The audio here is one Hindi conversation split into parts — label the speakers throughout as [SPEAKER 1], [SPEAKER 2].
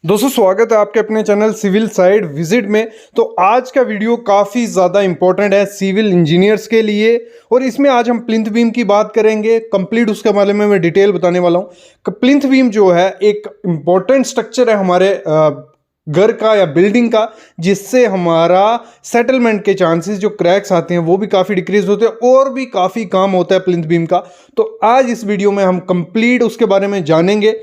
[SPEAKER 1] दोस्तों स्वागत है आपके अपने चैनल सिविल साइड विजिट में। तो आज का वीडियो काफ़ी ज़्यादा इंपॉर्टेंट है सिविल इंजीनियर्स के लिए और इसमें आज हम प्लिंथ बीम की बात करेंगे। कंप्लीट उसके बारे में मैं डिटेल बताने वाला हूँ कि प्लिंथ बीम जो है एक इम्पॉर्टेंट स्ट्रक्चर है हमारे घर का या बिल्डिंग का, जिससे हमारा सेटलमेंट के चांसेस जो क्रैक्स आते हैं वो भी काफ़ी डिक्रीज होते हैं और भी काफ़ी काम होता है प्लिंथ बीम का। तो आज इस वीडियो में हम कंप्लीट उसके बारे में जानेंगे,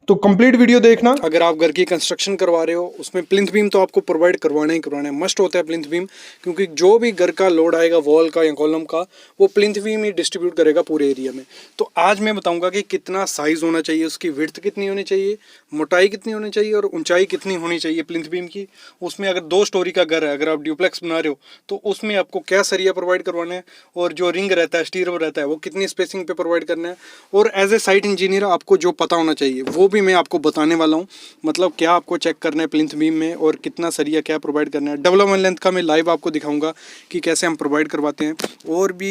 [SPEAKER 1] तो कंप्लीट वीडियो देखना। अगर आप घर की कंस्ट्रक्शन करवा रहे हो उसमें प्लिंथ बीम तो आपको प्रोवाइड करवाना ही करवाना है, मस्ट होता है प्लिंथ बीम, क्योंकि जो भी घर का लोड आएगा वॉल का या कॉलम का वो प्लिंथ बीम ही डिस्ट्रीब्यूट करेगा पूरे एरिया में। तो आज मैं बताऊंगा कि कितना साइज होना चाहिए, उसकी विड्थ कितनी होनी चाहिए, मोटाई कितनी होनी चाहिए और ऊंचाई कितनी होनी चाहिए प्लिंथ बीम की। उसमें अगर 2 स्टोरी का घर है, अगर आप ड्यूप्लेक्स बना रहे हो तो उसमें आपको क्या सरिया प्रोवाइड करवाना है और जो रिंग रहता है, स्टीयर रहता है, वो कितनी स्पेसिंग पे प्रोवाइड करना है। और एज ए साइट इंजीनियर आपको जो पता होना चाहिए वो भी मैं आपको बताने वाला हूं, मतलब क्या आपको चेक करना है प्लिंथ बीम में और कितना सरिया क्या प्रोवाइड करना है। डेवलपमेंट लेंथ का मैं लाइव आपको दिखाऊंगा कि कैसे हम प्रोवाइड करवाते हैं और भी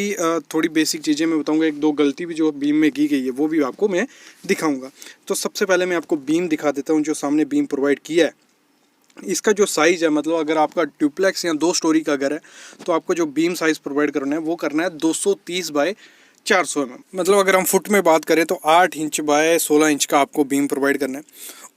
[SPEAKER 1] थोड़ी बेसिक चीज़ें मैं बताऊंगा। 1-2 गलती भी जो बीम में की गई है वो भी आपको मैं दिखाऊंगा। तो सबसे पहले मैं आपको बीम दिखा देता हूँ जो सामने बीम प्रोवाइड किया है। इसका जो साइज़ है, मतलब अगर आपका ड्यूप्लेक्स या 2 स्टोरी का घर है तो आपको जो बीम साइज़ प्रोवाइड करना है वो करना है 230 बाय 400 mm। मतलब अगर हम फुट में बात करें तो 8 इंच बाय 16 इंच का आपको बीम प्रोवाइड करना है।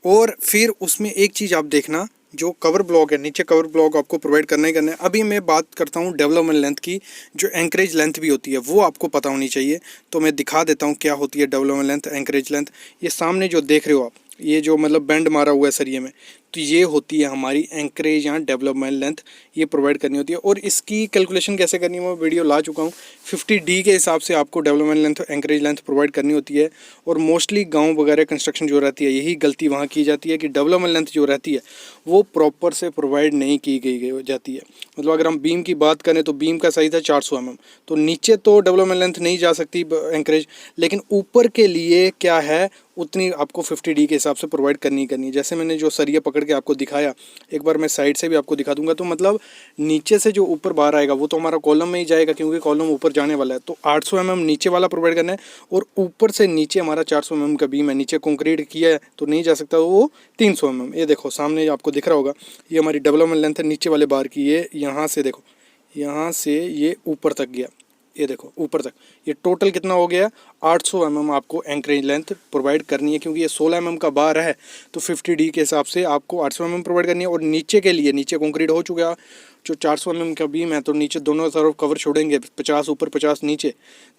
[SPEAKER 1] और फिर उसमें एक चीज़ आप देखना, जो कवर ब्लॉक है नीचे, कवर ब्लॉक आपको प्रोवाइड करना ही करना है। अभी मैं बात करता हूँ डेवलपमेंट लेंथ की, जो एंकरेज लेंथ भी होती है वो आपको पता होनी चाहिए। तो मैं दिखा देता हूँ क्या होती है डेवलपमेंट लेंथ, एंकरेज लेंथ। ये सामने जो देख रहे हो आप, ये जो मतलब बैंड मारा हुआ है सरिये में, तो ये होती है हमारी एंकरेज या डेवलपमेंट लेंथ, ये प्रोवाइड करनी होती है। और इसकी कैलकुलेशन कैसे करनी है मैं वीडियो ला चुका हूँ। 50D के हिसाब से आपको development length, anchorage length provide करनी होती है। और मोस्टली गांव वगैरह कंस्ट्रक्शन जो रहती है यही गलती वहाँ की जाती है कि डेवलपमेंट लेंथ जो रहती है वो प्रॉपर से प्रोवाइड नहीं की गई जाती है। मतलब अगर हम बीम की बात करें तो बीम का साइज़ है 400 mm, तो नीचे तो डेवलपमेंट लेंथ नहीं जा सकती एंकरेज, लेकिन ऊपर के लिए क्या है उतनी आपको 50D के हिसाब से प्रोवाइड करनी है। जैसे मैंने जो सरिया पकड़ के आपको दिखाया, एक बार मैं साइड से भी आपको दिखा दूंगा। तो मतलब नीचे से जो ऊपर बाहर आएगा वो तो हमारा कॉलम में ही जाएगा, क्योंकि कॉलम ऊपर जाने वाला है। तो 800 mm नीचे वाला प्रोवाइड करना है और ऊपर से नीचे हमारा 400 mm का बीम है। नीचे कंक्रीट किया है तो नहीं जा सकता, वो 300 mm। ये देखो सामने आपको दिख रहा होगा, ये हमारी डेवलपमेंट लेंथ है नीचे वाले बार की। ये यहाँ से देखो, यहाँ से ये ऊपर तक गया, ये देखो ऊपर तक। ये टोटल कितना हो गया, 800 mm आपको एंकरेज लेंथ प्रोवाइड करनी है। क्योंकि ये 16 mm का बार है तो 50D के हिसाब से आपको 800 mm प्रोवाइड करनी है। और नीचे के लिए, नीचे कंक्रीट हो चुका जो 400 mm का बीम है, तो नीचे दोनों तरफ कवर छोड़ेंगे, 50 ऊपर 50 नीचे,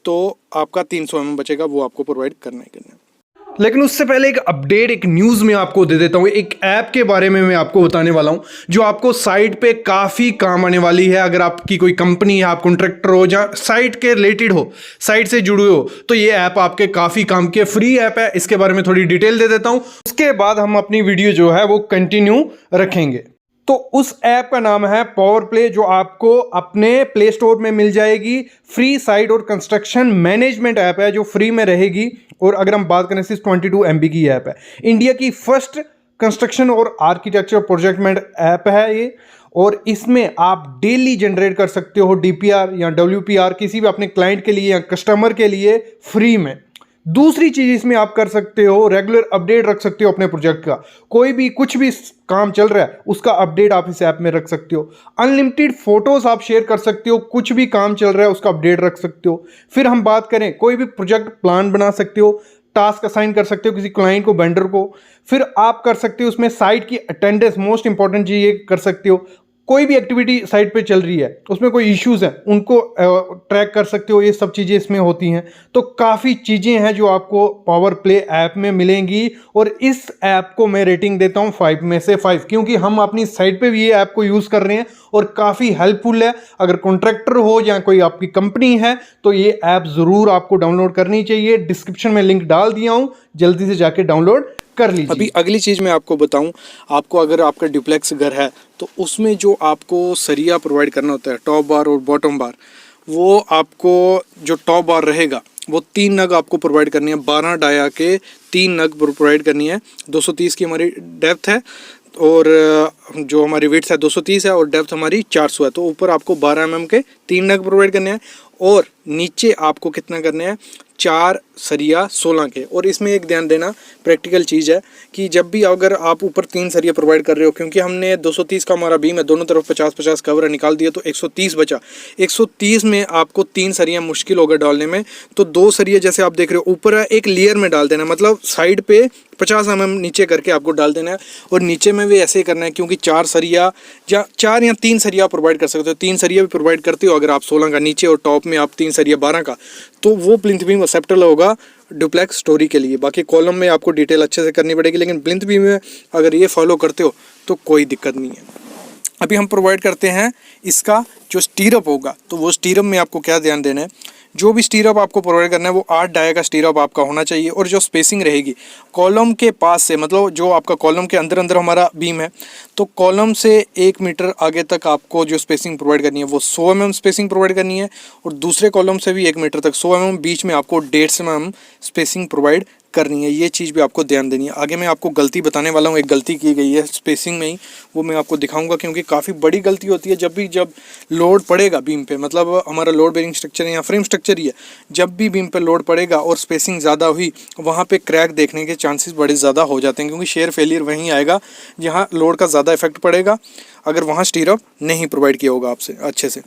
[SPEAKER 1] तो आपका 300 mm बचेगा, वो आपको प्रोवाइड करना है। लेकिन उससे पहले एक अपडेट, एक न्यूज़ में आपको दे देता हूँ। एक ऐप के बारे में मैं आपको बताने वाला हूँ जो आपको साइट पे काफ़ी काम आने वाली है। अगर आपकी कोई कंपनी है, आप कॉन्ट्रैक्टर हो या साइट के रिलेटेड हो, साइट से जुड़े हो, तो ये ऐप आपके काफ़ी काम की फ्री ऐप है। इसके बारे में थोड़ी डिटेल दे देता हूँ, उसके बाद हम अपनी वीडियो जो है वो कंटिन्यू रखेंगे। तो उस ऐप का नाम है पावर प्ले, जो आपको अपने प्ले स्टोर में मिल जाएगी। फ्री साइट और कंस्ट्रक्शन मैनेजमेंट ऐप है जो फ्री में रहेगी। और अगर हम बात करें, सिर्फ 22 MB की ऐप है। इंडिया की फर्स्ट कंस्ट्रक्शन और आर्किटेक्चर प्रोजेक्ट ऐप है ये। और इसमें आप डेली जनरेट कर सकते हो DPR या WPR किसी भी अपने क्लाइंट के लिए या कस्टमर के लिए फ्री में। दूसरी चीज इसमें आप कर सकते हो, रेगुलर अपडेट रख सकते हो अपने प्रोजेक्ट का। कोई भी कुछ भी काम चल रहा है उसका अपडेट आप इस ऐप में रख सकते हो। अनलिमिटेड फोटोज आप शेयर कर सकते हो, कुछ भी काम चल रहा है उसका अपडेट रख सकते हो। फिर हम बात करें, कोई भी प्रोजेक्ट प्लान बना सकते हो, टास्क असाइन कर सकते हो किसी क्लाइंट को, वेंडर को। फिर आप कर सकते हो उसमें साइट की अटेंडेंस, मोस्ट इंपॉर्टेंट चीज ये कर सकते हो। कोई भी एक्टिविटी साइट पे चल रही है, उसमें कोई इश्यूज हैं, उनको ट्रैक कर सकते हो। ये सब चीज़ें इसमें होती हैं। तो काफ़ी चीज़ें हैं जो आपको पावर प्ले ऐप में मिलेंगी। और इस ऐप को मैं रेटिंग देता हूँ 5 में से 5, क्योंकि हम अपनी साइट पे भी ये ऐप को यूज़ कर रहे हैं और काफ़ी हेल्पफुल है। अगर कॉन्ट्रैक्टर हो या कोई आपकी कंपनी है तो ये ऐप ज़रूर आपको डाउनलोड करनी चाहिए। डिस्क्रिप्शन में लिंक डाल दिया हूँ, जल्दी से जाके डाउनलोड कर लीजिए। अभी अगली चीज़ मैं आपको बताऊं, आपको अगर आपका ड्यूप्लेक्स घर है तो उसमें जो आपको सरिया प्रोवाइड करना होता है, टॉप बार और बॉटम बार, वो आपको जो टॉप बार रहेगा वो 3 नग आपको प्रोवाइड करनी है। 12 डाया के 3 नग प्रोवाइड करनी है। 230 की हमारी डेप्थ है और जो हमारी विड्थ है 230 है और डेप्थ हमारी 400 है। तो ऊपर आपको 12 mm के 3 नग प्रोवाइड करने हैं और नीचे आपको कितना करने हैं,
[SPEAKER 2] 4 सरिया 16 के। और इसमें एक ध्यान देना प्रैक्टिकल चीज़ है कि जब भी अगर आप ऊपर 3 सरिया प्रोवाइड कर रहे हो, क्योंकि हमने 230 का हमारा बीम है, दोनों तरफ 50-50 कवर निकाल दिया तो 130 बचा। 130 में आपको 3 सरिया मुश्किल होगा डालने में, तो 2 सरिया जैसे आप देख रहे हो ऊपर है, एक लेयर में डाल देना, मतलब साइड पे 50 mm नीचे करके आपको डाल देना है। और नीचे में भी ऐसे ही करना है, क्योंकि 4 सरिया या 4 या 3 सरिया प्रोवाइड कर सकते हो। 3 सरिया भी प्रोवाइड करते हो अगर आप 16 का नीचे, और टॉप में आप 3 सरिया 12 का, तो वो प्लिंथ बीम एक्सेप्टेबल होगा डुप्लेक्स स्टोरी के लिए। बाकी कॉलम में आपको डिटेल अच्छे से करनी पड़ेगी, लेकिन प्लिंथ बीम में अगर ये फॉलो करते हो तो कोई दिक्कत नहीं है। अभी हम प्रोवाइड करते हैं इसका जो स्टीरअप होगा, तो वो स्टीरअप में आपको क्या ध्यान देना है, जो भी स्टीरअप आपको प्रोवाइड करना है वो 8 डाया का स्टीरअप आपका होना चाहिए। और जो स्पेसिंग रहेगी कॉलम के पास से, मतलब जो आपका कॉलम के अंदर अंदर हमारा बीम है, तो कॉलम से 1 मीटर आगे तक आपको जो स्पेसिंग प्रोवाइड करनी है वो 100 mm स्पेसिंग प्रोवाइड करनी है। और दूसरे कॉलम से भी 1 मीटर तक 100 mm, बीच में आपको 150 mm स्पेसिंग प्रोवाइड करनी है। ये चीज़ भी आपको ध्यान देनी है। आगे मैं आपको गलती बताने वाला हूँ, एक गलती की गई है स्पेसिंग में ही, वो मैं आपको दिखाऊंगा, क्योंकि काफ़ी बड़ी गलती होती है जब लोड पड़ेगा बीम पे, मतलब हमारा लोड बेरिंग स्ट्रक्चर है या फ्रेम स्ट्रक्चर ही है, जब भी बीम पे लोड पड़ेगा और स्पेसिंग ज़्यादा हुई, वहाँ पे क्रैक देखने के चांसेस बड़े ज़्यादा हो जाते हैं, क्योंकि शेयर फेलियर वहीं आएगा जहाँ लोड का ज़्यादा इफेक्ट पड़ेगा, अगर वहाँ स्टीरअप नहीं प्रोवाइड किया होगा आपसे अच्छे से।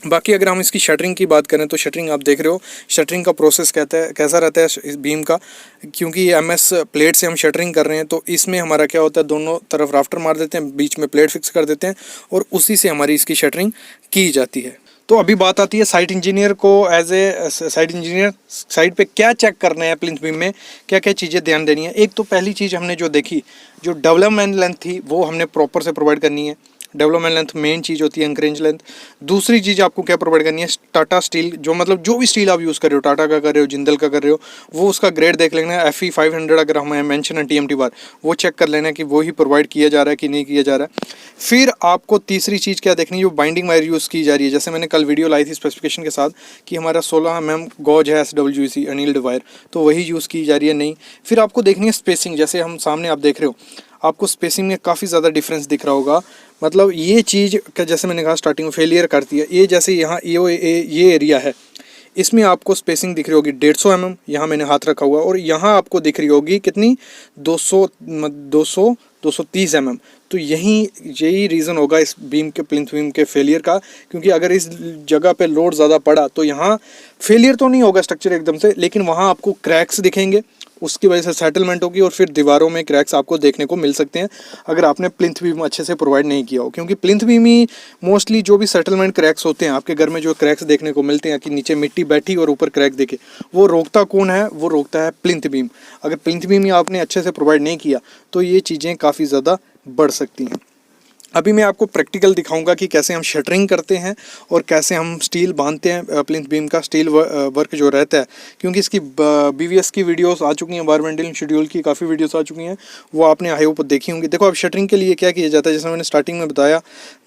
[SPEAKER 2] बाकी अगर हम इसकी शटरिंग की बात करें तो शटरिंग आप देख रहे हो, शटरिंग का प्रोसेस कैसा रहता है इस बीम का, क्योंकि ये MS प्लेट से हम शटरिंग कर रहे हैं, तो इसमें हमारा क्या होता है, दोनों तरफ राफ्टर मार देते हैं, बीच में प्लेट फिक्स कर देते हैं और उसी से हमारी इसकी शटरिंग की जाती है। तो अभी बात आती है साइट इंजीनियर को, as a site engineer site पे क्या चेक करना है, प्लिंथ बीम में क्या क्या चीज़ें ध्यान देनी है। एक तो पहली चीज़ हमने जो देखी, जो डेवलपमेंट लेंथ थी वो हमने प्रॉपर से प्रोवाइड करनी है। डेवलपमेंट लेंथ मेन चीज़ होती है, एंकरेज लेंथ। दूसरी चीज़ आपको क्या प्रोवाइड करनी है, टाटा स्टील, जो मतलब जो भी स्टील आप यूज़ कर रहे हो, टाटा का कर रहे हो, जिंदल का कर रहे हो, वो उसका ग्रेड देख लेना है। FE 500 अगर हमें मेंशन है TMT बार, वो चेक कर लेना है कि वो ही प्रोवाइड किया जा रहा है कि नहीं किया जा रहा है। फिर आपको तीसरी चीज़ क्या देखनी है, जो बाइंडिंग वायर यूज़ की जा रही है। जैसे मैंने कल वीडियो लाई थी स्पेसिफिकेशन के साथ कि हमारा 16 mm गॉज है SWC अनिल्ड वायर, तो वही यूज़ की जा रही है नहीं। फिर आपको देखनी है स्पेसिंग, जैसे हम सामने आप देख रहे हो, आपको स्पेसिंग में काफ़ी ज़्यादा डिफरेंस दिख रहा होगा। मतलब ये चीज़ का जैसे मैंने कहा स्टार्टिंग में फेलियर करती है, ये जैसे यहाँ ये एरिया है, इसमें आपको स्पेसिंग दिख रही होगी 150 mm, यहाँ मैंने हाथ रखा हुआ, और यहाँ आपको दिख रही होगी कितनी 230 mm। तो यही रीज़न होगा इस बीम के, प्लिंथ बीम के फेलियर का, क्योंकि अगर इस जगह पे लोड ज़्यादा पड़ा तो यहाँ फेलियर तो नहीं होगा स्ट्रक्चर एकदम से, लेकिन वहाँ आपको क्रैक्स दिखेंगे, उसकी वजह से सेटलमेंट होगी और फिर दीवारों में क्रैक्स आपको देखने को मिल सकते हैं अगर आपने प्लिंथ बीम अच्छे से प्रोवाइड नहीं किया हो। क्योंकि प्लिंथ बीम ही मोस्टली जो भी सेटलमेंट क्रैक्स होते हैं आपके घर में, जो क्रैक्स देखने को मिलते हैं कि नीचे मिट्टी बैठी और ऊपर क्रैक देखे, वो रोकता कौन है, वो रोकता है प्लिंथ बीम। अगर प्लिंथ बीम ही आपने अच्छे से प्रोवाइड नहीं किया तो ये चीज़ें काफ़ी ज़्यादा बढ़ सकती हैं। अभी मैं आपको प्रैक्टिकल दिखाऊंगा कि कैसे हम शटरिंग करते हैं और कैसे हम स्टील बांधते हैं। प्लिंथ बीम का स्टील वर्क जो रहता है, क्योंकि इसकी BVS की वीडियोस आ चुकी हैं, एनवायरमेंटल शेड्यूल की काफ़ी वीडियोस आ चुकी हैं, वो आपने आई होप देखी होंगी। देखो अब शटरिंग के लिए क्या किया जाता है, जैसे मैंने स्टार्टिंग में बताया,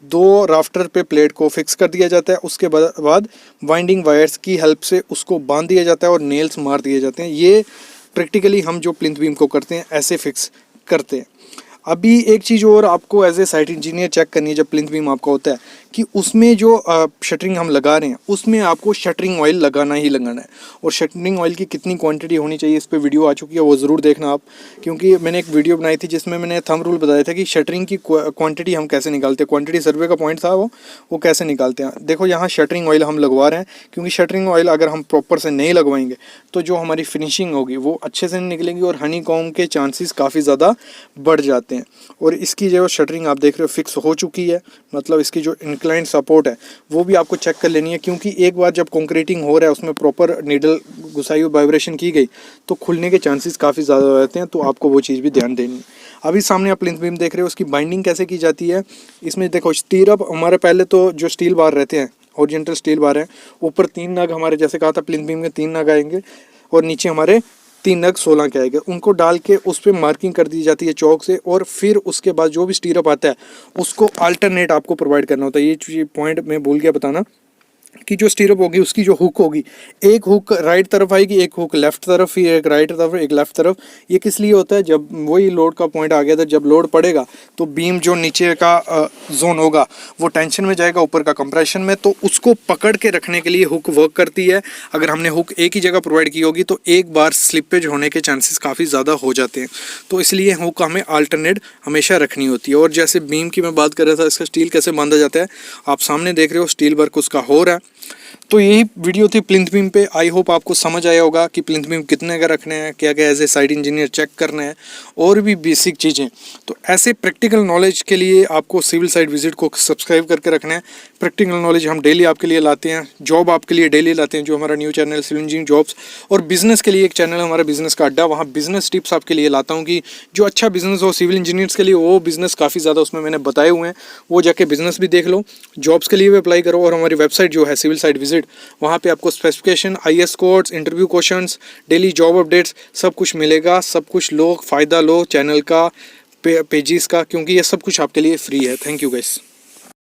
[SPEAKER 2] 2 राफ्टर पे प्लेट को फिक्स कर दिया जाता है, उसके बाद वाइंडिंग वायर्स की हेल्प से उसको बांध दिया जाता है और नेल्स मार दिए जाते हैं। ये प्रैक्टिकली हम जो प्लिंथ बीम को करते हैं ऐसे फिक्स करते हैं। अभी एक चीज़ और आपको as a site engineer check करनी है जब प्लिंथ बीम आपका होता है, कि उसमें जो शटरिंग हम लगा रहे हैं उसमें आपको शटरिंग ऑयल लगाना ही लगाना है। और शटरिंग ऑयल की कितनी क्वांटिटी होनी चाहिए, इस पर वीडियो आ चुकी है, वो ज़रूर देखना आप, क्योंकि मैंने एक वीडियो बनाई थी जिसमें मैंने थंब रूल बताया था कि शटरिंग की क्वांटिटी हम कैसे निकालते हैं। क्वांटिटी सर्वे का पॉइंट था वो कैसे निकालते हैं। देखो यहाँ शटरिंग ऑयल हम लगवा रहे हैं, क्योंकि शटरिंग ऑयल अगर हम प्रॉपर से नहीं लगवाएंगे तो जो हमारी फिनिशिंग होगी वो अच्छे से नहीं निकलेगी और हनी कॉम्ब के चांसेस काफ़ी ज़्यादा बढ़ जाते हैं। और इसकी जो शटरिंग आप देख रहे हो फिक्स हो चुकी है, मतलब इसकी जो इंक्लाइन सपोर्ट है वो भी आपको चेक कर लेनी है, क्योंकि एक बार जब कॉन्क्रीटिंग हो रहा है उसमें प्रॉपर नीडल घुसाई हुई वाइब्रेशन की गई तो खुलने के चांसेस काफ़ी ज़्यादा रहते हैं, तो आपको वो चीज़ भी ध्यान देनी है। अभी सामने आप प्लिंथ बीम देख रहे हो, उसकी बाइंडिंग कैसे की जाती है। इसमें देखो स्टीरअप हमारे पहले तो जो स्टील बार रहते हैं, हॉरिजॉन्टल स्टील बार हैं, ऊपर 3 नग हमारे जैसे कहा था प्लिंथ बीम के 3 नग आएंगे और नीचे हमारे 3 नग 16 के आएंगे। उनको डाल के उस पर मार्किंग कर दी जाती है चौक से, और फिर उसके बाद जो भी स्टीरअप आता है उसको अल्टरनेट आपको प्रोवाइड करना होता है। ये पॉइंट मैं भूल गया बताना, कि जो स्टीरअप होगी उसकी जो हुक होगी, एक हुक राइट तरफ आएगी, एक हुक लेफ्ट तरफ, फिर एक राइट तरफ एक लेफ्ट तरफ। ये किस लिए होता है, जब वही लोड का पॉइंट आ गया था, जब लोड पड़ेगा तो बीम जो नीचे का जोन होगा वो टेंशन में जाएगा, ऊपर का कंप्रेशन में, तो उसको पकड़ के रखने के लिए हुक वर्क करती है। अगर हमने हुक एक ही जगह प्रोवाइड की होगी तो एक बार स्लिपेज होने के चांसेस काफ़ी ज़्यादा हो जाते हैं, तो इसलिए हुक हमें अल्टरनेट हमेशा रखनी होती है। और जैसे बीम की मैं बात कर रहा था, इसका स्टील कैसे बांधा जाता है, आप सामने देख रहे हो स्टील वर्क उसका हो रहा है। तो यही वीडियो थी प्लिंथ बीम पे। आई होप आपको समझ आया होगा कि प्लिंथ बीम कितने का रखने हैं, क्या क्या as a site engineer check करना है, और भी बेसिक चीज़ें। तो ऐसे प्रैक्टिकल नॉलेज के लिए आपको सिविल साइट विजिट को सब्सक्राइब करके रखना है। प्रैक्टिकल नॉलेज हम डेली आपके लिए लाते हैं, जॉब आपके लिए डेली लाते हैं, जो हमारा new channel civil engineering jobs, और बिजनेस के लिए एक चैनल हमारा बिजनेस का अड्डा, वहाँ बिजनेस टिप्स आपके लिए लाता हूँ कि जो अच्छा बिजनेस हो सिविल इंजीनियर्स के लिए, वो बिजनेस काफ़ी ज़्यादा उसमें मैंने बताए हुए हैं, वो जाके बिजनेस भी देख लो, जॉब्स के लिए भी अप्लाई करो। और हमारी वेबसाइट जो है सिविल साइट विजिट, वहाँ पे आपको specification, IS codes, interview questions, daily job updates सब कुछ मिलेगा। सब कुछ लो, फ़ायदा लो चैनल का, पेजेस का, क्योंकि ये सब कुछ आपके लिए फ्री है। Thank you guys.